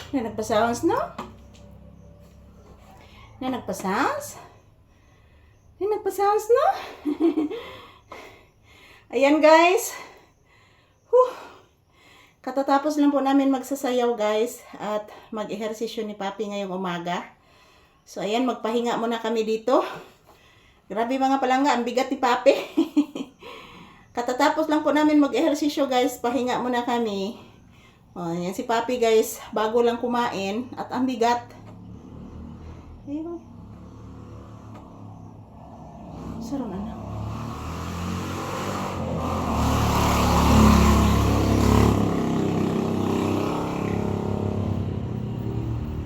Na nagpa-sounds, no? Na nagpa-sounds? Na nagpa-sounds, no? Ayan, guys. Whew. Katatapos lang po namin magsasayaw, guys. At mag-ehersisyo ni Papi ngayong umaga. So, ayan, magpahinga muna kami dito. Grabe mga palangga, ang bigat ni Papi. Katatapos lang po namin mag-ehersisyo, guys. Pahinga muna kami. O, yan si Papi, guys. Bago lang kumain. At ang bigat. Ayun. Sarong anak.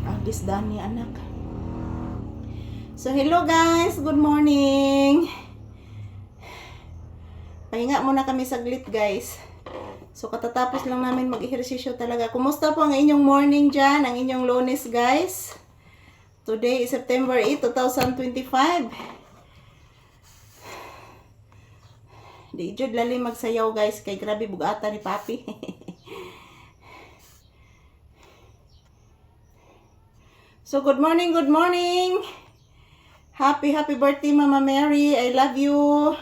Agis Dani, anak. So, hello guys. Good morning. Pahinga muna kami saglit, guys. So, katatapos lang namin mag-ehersisyo talaga. Kumusta po ang inyong morning dyan? Ang inyong Lunes, guys? Today is September 8, 2025. Di jud lali magsayaw, guys. Kay grabe bugata ni Papi. So, good morning, good morning. Happy birthday, Mama Mary. I love you.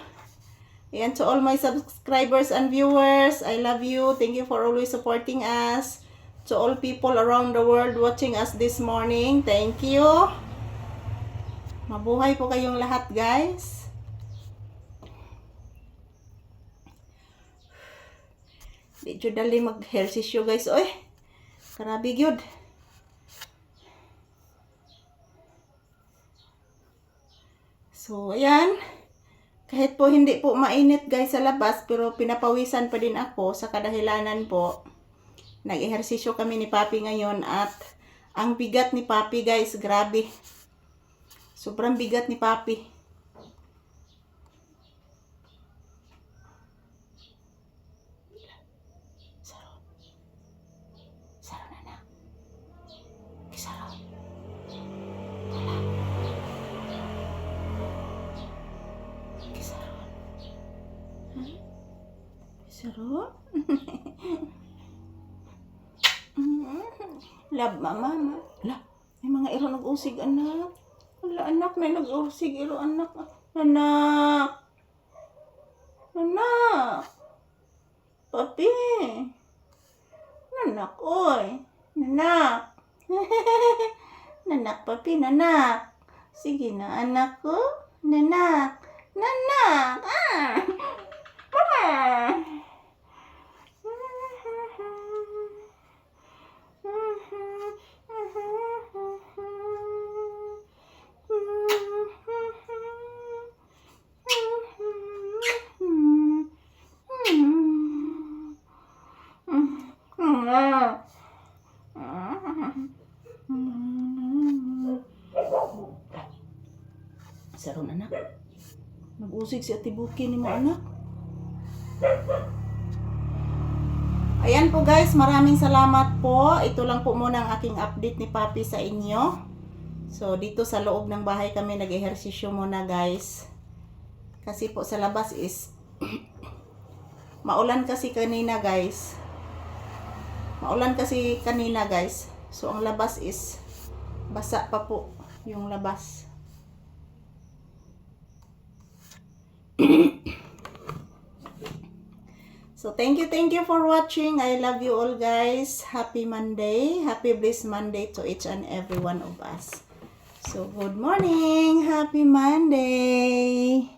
And to all my subscribers and viewers, I love you. Thank you for always supporting us. To all people around the world watching us this morning, thank you. Mabuhay po kayong lahat, guys. Di jud dali mag-ehersisyo, guys. Oy, grabe gyud. So, ayan. Kahit po hindi po mainit, guys, sa labas, pero pinapawisan pa din ako sa kadahilanan po. Nag-ehersisyo kami ni Papi ngayon at ang bigat ni Papi, guys, grabe. Sobrang bigat ni Papi. Saro na na. Saro. Saro? Lab, mama. La, may mga iro nag-usig, anak. Wala, anak, may nag-usig, iro, anak. Anak. Anak. Papi. Nanak, oy. Nanak. Nanak, papi, nanak. Sige na, anak ko. Nanak. Nanak. Ah. Ah. Saron, anak. Nag-usig si Ate Buki ni mo, anak. Ayan po, guys, maraming salamat po. Ito lang po muna ang aking update ni Papi sa inyo. So, dito sa loob ng bahay kami nag-ehersisyo muna, guys. Kasi po sa labas is maulan kasi kanina, guys. Maulan kasi kanina, guys. So, ang labas is basa pa po yung labas. So, thank you for watching. I love you all, guys. Happy Monday. Happy blessed Monday to each and every one of us. So, good morning. Happy Monday.